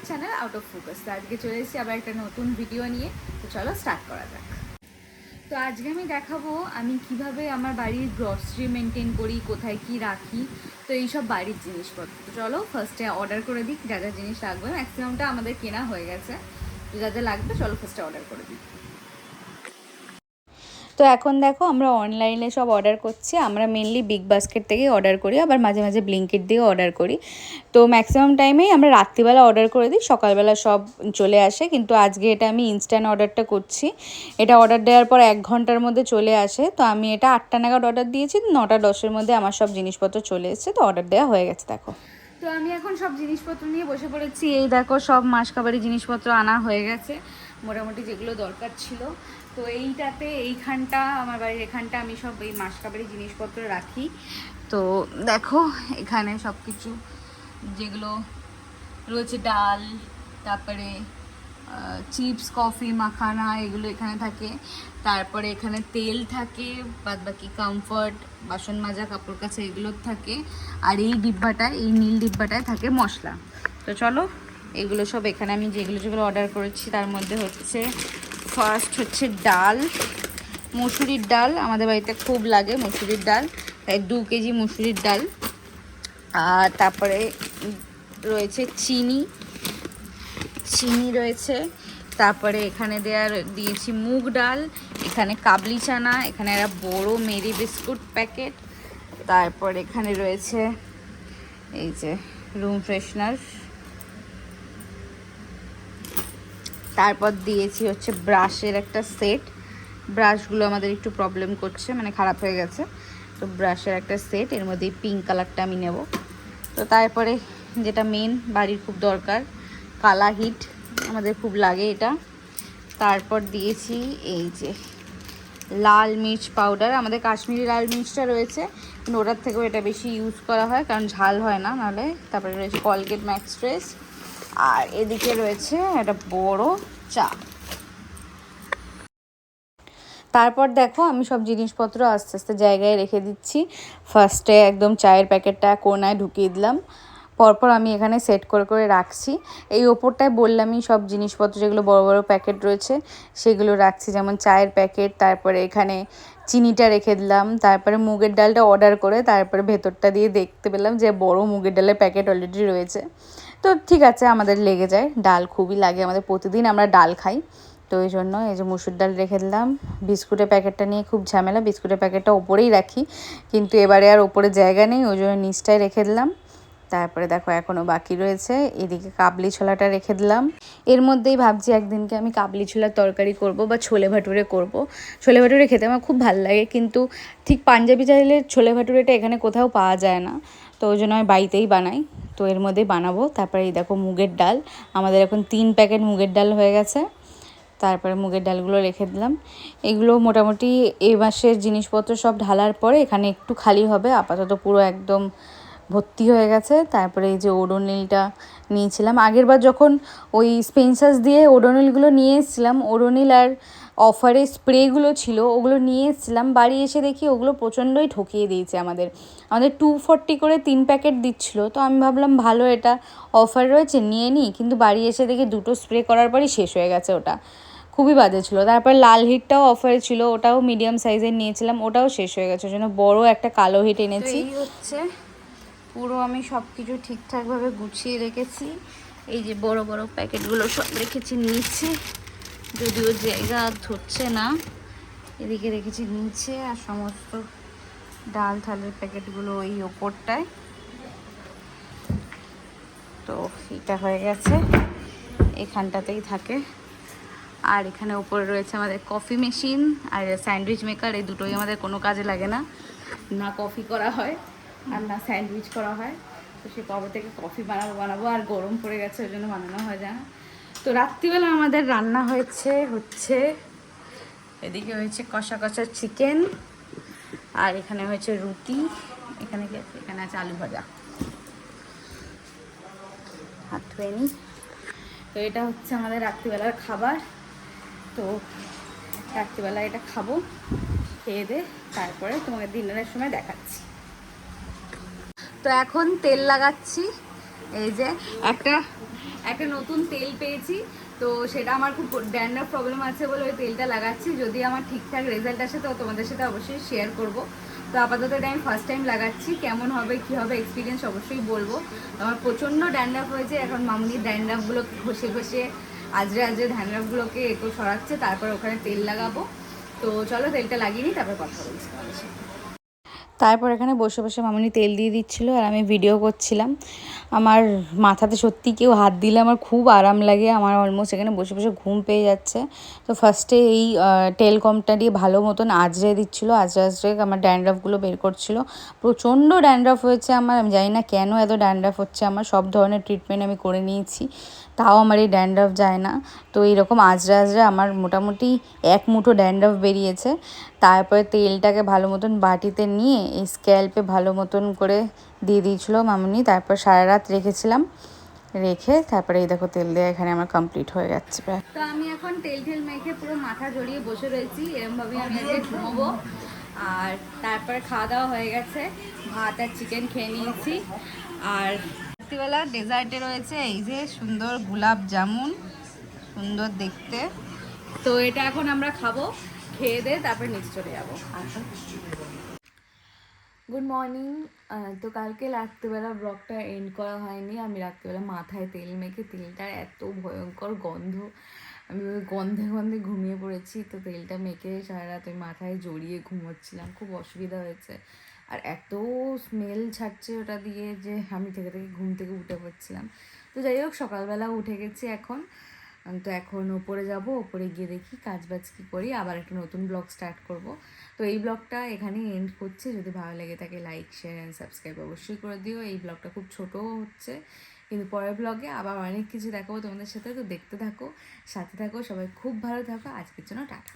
Channel out of focus. তো আজকে চলে এসেছি আবার একটা নতুন ভিডিও নিয়ে। তো চলো স্টার্ট করা যাক। তো আজকে আমি দেখাবো আমি কিভাবে আমার বাড়ির গ্রসারি মেনটেন করি, কোথায় কি রাখি, তো এইসব বাড়ির জিনিসপত্র। তো চলো ফার্স্টে অর্ডার করে দিই যা যা জিনিস লাগবে। ম্যাক্সিমামটা আমাদের কেনা হয়ে গেছে, তো যা যা লাগবে চলো ফার্স্টে অর্ডার করে দিই। তো এখন দেখো আমরা অনলাইনে সব অর্ডার করছি। আমরা মেনলি বিগ বাস্কেট থেকেই অর্ডার করি, আবার মাঝে মাঝে ব্লিঙ্কিট দিয়েও অর্ডার করি। তো ম্যাক্সিমাম টাইমেই আমরা রাত্রিবেলা অর্ডার করে দিই, সকালবেলা সব চলে আসে। কিন্তু আজকে এটা আমি ইনস্ট্যান্ট অর্ডারটা করছি। এটা অর্ডার দেওয়ার পর 1 ঘন্টার মধ্যে চলে আসে। তো আমি এটা 8টা নাগাদ অর্ডার দিয়েছি, 9টা 10-এর মধ্যে আমার সব জিনিসপত্র চলে এসেছে। তো অর্ডার দেওয়া হয়ে গেছে দেখো। তো আমি এখন সব জিনিসপত্র নিয়ে বসে পড়েছি। এই দেখো সব মাসকাবারি জিনিসপত্র আনা হয়ে গেছে, মোটামুটি যেগুলো দরকার ছিল। তো এইটাতে এইখানটা আমার বাড়ির এখানটা আমি সব এই মাসকাবারি জিনিসপত্র রাখি। তো দেখো এখানে সব কিছু যেগুলো রয়েছে, ডাল, তারপরে চিপস, কফি, মাখানা, এগুলো এখানে থাকে। তারপরে এখানে তেল থাকে, বাদ বাকি কমফর্ট, বাসন মাজা, কাপড় কাচা এগুলো থাকে। আর এই ডিব্বাটায়, এই নীল ডিব্বাটায় থাকে মশলা। তো চলো এগুলো সব এখানে আমি যেগুলো যেগুলো অর্ডার করেছি তার মধ্যে হচ্ছে ফার্স্ট হচ্ছে ডাল, মসুরির ডাল। আমাদের বাড়িতে খুব লাগে মসুরির ডাল, তাই 2 কেজি মসুরির ডাল। আর তারপরে রয়েছে চিনি রয়েছে। তারপরে এখানে দিয়েছি মুগ ডাল, এখানে কাবলি চানা, এখানে একটা বড় মেরি বিস্কুট প্যাকেট। তারপর এখানে রয়েছে এই যে রুম ফ্রেশনার। তারপর দিয়েছি হচ্ছে ব্রাশের একটা সেট। ব্রাশগুলো আমাদের একটু প্রবলেম করছে, মানে খারাপ হয়ে গেছে। তো ব্রাশের একটা সেট, এর মধ্যে পিঙ্ক কালারটা আমি নেব। তো তারপরে যেটা মেন বাড়ির খুব দরকার, কালা হিট, আমাদের খুব লাগে এটা। তারপর দিয়েছি এই যে লাল মির্চ পাউডার। আমাদের কাশ্মীরি লাল মির্চটা রয়েছে, কিন্তু ওটার থেকেও এটা বেশি ইউজ করা হয় কারণ ঝাল হয় না নাহলে। তারপরে রয়েছে কলগেট ম্যাক্স ফ্রেশ। আর এদিকে রয়েছে একটা বড় চা। তারপর দেখো আমি সব জিনিসপত্র আস্তে আস্তে জায়গায় রেখে দিচ্ছি। ফার্স্টে একদম চায়ের প্যাকেটটা কোনায় ঢুকিয়ে দিলাম, পরপর আমি এখানে সেট করে করে রাখছি। এই ওপরটায় বললামই সব জিনিসপত্র যেগুলো বড় বড় প্যাকেট রয়েছে সেগুলো রাখছি, যেমন চায়ের প্যাকেট। তারপরে এখানে চিনিটা রেখে দিলাম। তারপরে মুগের ডালটা অর্ডার করে তারপরে ভেতরটা দিয়ে দেখতে পেলাম যে বড় মুগের ডালের প্যাকেট অলরেডি রয়েছে। তো ঠিক আছে, আমাদের লেগে যায়, ডাল খুবই লাগে আমাদের, প্রতিদিন আমরা ডাল খাই। তো এই জন্য এই যে মুসুর ডাল রেখে দিলাম। বিস্কুটের প্যাকেটটা নিয়ে খুব ঝামেলা, বিস্কুটের প্যাকেটটা ওপরেই রাখি, কিন্তু এবারে আর ওপরে জায়গা নেই, ওই জন্য নিচটায় রেখে দিলাম। তারপরে দেখো এখনও বাকি রয়েছে, এদিকে কাবলি ছোলাটা রেখে দিলাম। এর মধ্যেই ভাবছি একদিনকে আমি কাবলি ছোলার তরকারি করব বা ছোলে ভাটুরে করব। ছোলে ভাটুরে খেতে আমার খুব ভালো লাগে, কিন্তু ঠিক পাঞ্জাবি চাইলে ছোলে ভাটুরেটা এখানে কোথাও পাওয়া যায় না, তো ওই জন্য আমি বাড়িতেই বানাই। তো এর মধ্যেই বানাবো। তারপরে এই দেখো মুগের ডাল, আমাদের এখন 3 প্যাকেট মুগের ডাল হয়ে গেছে। তারপরে মুগের ডালগুলো রেখে দিলাম। এগুলো মোটামুটি এই মাসের জিনিসপত্র সব ঢালার পরে এখানে একটু খালি হবে, আপাতত পুরো একদম ভর্তি হয়ে গেছে। তারপরে এই যে ওডোনিলটা নিয়েছিলাম আগেরবার যখন ওই স্পেন্সার্স দিয়ে ওডোনিলগুলো নিয়ে এসেছিলাম, ওডোনিল আর অফারে স্প্রেগুলো ছিল, ওগুলো নিয়ে এসেছিলাম। বাড়ি এসে দেখি ওগুলো প্রচণ্ডই ঠকিয়ে দিয়েছে আমাদের 240 করে 3 প্যাকেট দিচ্ছিলো। তো আমি ভাবলাম ভালো, এটা অফার রয়েছে নিয়ে নিই, কিন্তু বাড়ি এসে দেখি 2টো স্প্রে করার পরই শেষ হয়ে গেছে, ওটা খুবই বাজে ছিল। তারপর লাল হিটটাও অফারে ছিল, ওটাও মিডিয়াম সাইজের নিয়েছিলাম, ওটাও শেষ হয়ে গেছে, ওই জন্য বড়ো একটা কালো হিট এনেছি। এই হচ্ছে পুরো আমি সব কিছু ঠিকঠাকভাবে গুছিয়ে রেখেছি। এই যে বড় বড় প্যাকেটগুলো সব রেখেছি নিচে, যদিও জায়গা ধরছে না। এদিকে রেখেছি নিচে, আর সমস্ত ডাল ঠালের প্যাকেটগুলো ওই ওপরটায়। তো এটা হয়ে গেছে, এখানটাতেই থাকে। আর এখানে উপরে রয়েছে আমাদের কফি মেশিন আর স্যান্ডউইচ মেকার। এই দুটোই আমাদের কোনো কাজে লাগে না, না কফি করা হয় আর না স্যান্ডউইচ করা হয়। তো সে কবে থেকে কফি বানাবো আর গরম পড়ে গেছে, ওই জন্য বানানো হয় না। তো রাত্রিবেলা আমাদের রান্না হচ্ছে এদিকে হয়েছে কষা কষা চিকেন, আর এখানে হয়েছে রুটি, এখানে আছে আলু ভাজা। হাত ধুয়ে নিই। তো এটা হচ্ছে আমাদের রাত্রিবেলার খাবার। তো রাত্রিবেলা এটা খাবো, খেয়ে দে তারপরে তোমাকে ডিনারের সময় দেখাচ্ছি। তো এখন তেল লাগাচ্ছি। এই যে একটা একটা নতুন তেল পেয়েছি, তো সেটা আমার খুব ড্যান্ড্রাফ প্রবলেম আছে বলে ওই তেলটা লাগাচ্ছি। যদি আমার ঠিকঠাক রেজাল্ট আসে তো তোমাদের সাথে অবশ্যই শেয়ার করব। তো আপাতত এটা আমি ফার্স্ট টাইম লাগাচ্ছি, কেমন হবে কী হবে এক্সপিরিয়েন্স অবশ্যই বলবো। আমার প্রচণ্ড ড্যান্ড্রাফ হয়েছে, এখন মামুনির ড্যান্ড্রাফগুলোকে ঘষে ঘষে আজরে আজরে ড্যান্ড্রাফগুলোকে একটু সরাচ্ছে, তারপর ওখানে তেল লাগাবো। তো চলো তেলটা লাগিয়ে নিই, তারপর কথা বলছি তোমাদের সাথে। তারপর এখানে বসে বসে মামুনি তেল দিয়ে দিচ্ছিলো আর আমি ভিডিও করছিলাম। আমার মাথাতে সত্যি কেউ হাত দিলে আমার খুব আরাম লাগে, আমার অলমোস্ট এখানে বসে বসে ঘুম পেয়ে যাচ্ছে। তো ফার্স্টে এই টেলকমটা দিয়ে ভালো মতন আজরে দিচ্ছিলো, আজরে আজরে আমার ড্যান্ড্রাফগুলো বের করছিলো। প্রচণ্ড ড্যান্ড্রাফ হয়েছে আমার, আমি জানি না কেন এত ড্যান্ড্রাফ হচ্ছে আমার। সব ধরনের ট্রিটমেন্ট আমি করে নিয়েছি, তাও আমার এই ড্যান্ড্রাফ যায় না। তো এইরকম আজরে আজরে আমার মোটামুটি 1 মুঠো ড্যান্ড্রাফ বেরিয়েছে। তারপরে তেলটাকে ভালো মতন বাটিতে নিয়ে এই স্ক্যাল্পে ভালো মতন করে দিয়ে দিয়েছিলো মামুনি। তারপর সারা রাত রেখেছিলাম, রেখে তারপরে এই দেখো তেল দেওয়া এখানে আমার কমপ্লিট হয়ে যাচ্ছে প্রায়। তো আমি এখন তেল টেল মেখে পুরো মাথা জড়িয়ে বসে রয়েছি, এরকমভাবেই আমি আজকে ঘুমোবো। আর তারপরে খাওয়া দাওয়া হয়ে গেছে, ভাত আর চিকেন খেয়ে নিয়েছি। আর রাত্রিবেলা ডেজার্টে রয়েছে এই যে সুন্দর গোলাপ জামুন, সুন্দর দেখতে। তো এটা এখন আমরা খাবো, খেয়ে দিয়ে তারপরে নেক্সট চলে যাবো। Good morning. তো কালকে রাত্রিবেলা ব্লগটা এন্ড করা হয়নি, আমি রাত্রিবেলা মাথায় তেল মেখে, তেলটার এত ভয়ঙ্কর গন্ধ, আমি ওই গন্ধে গন্ধে ঘুমিয়ে পড়েছি। তো তেলটা মেখে সারা রাত ওই মাথায় জড়িয়ে ঘুমোচ্ছিলাম, খুব অসুবিধা হয়েছে। আর এত স্মেল ছাড়ছে ওটা দিয়ে যে আমি থেকে থেকে ঘুম থেকে উঠে পড়ছিলাম। তো যাই হোক সকালবেলা উঠে গেছি এখন। তো এখন ওপরে যাব, ওপরে গিয়ে দেখি কাজবাজ কী করি, আবার একটা নতুন ব্লগ স্টার্ট করব। তো এই ব্লগটা এখানেই এন্ড করছি। যদি ভালো লেগে থাকে লাইক শেয়ার অ্যান্ড সাবস্ক্রাইব অবশ্যই করে দিও। এই ব্লগটা খুব ছোটো হচ্ছে, কিন্তু পরের ব্লগে আবার অনেক কিছু দেখাবো তোমাদের সাথে। তো দেখতে থাকো, সাথে থাকো, সবাই খুব ভালো থাকো। আজকের জন্য টাটা।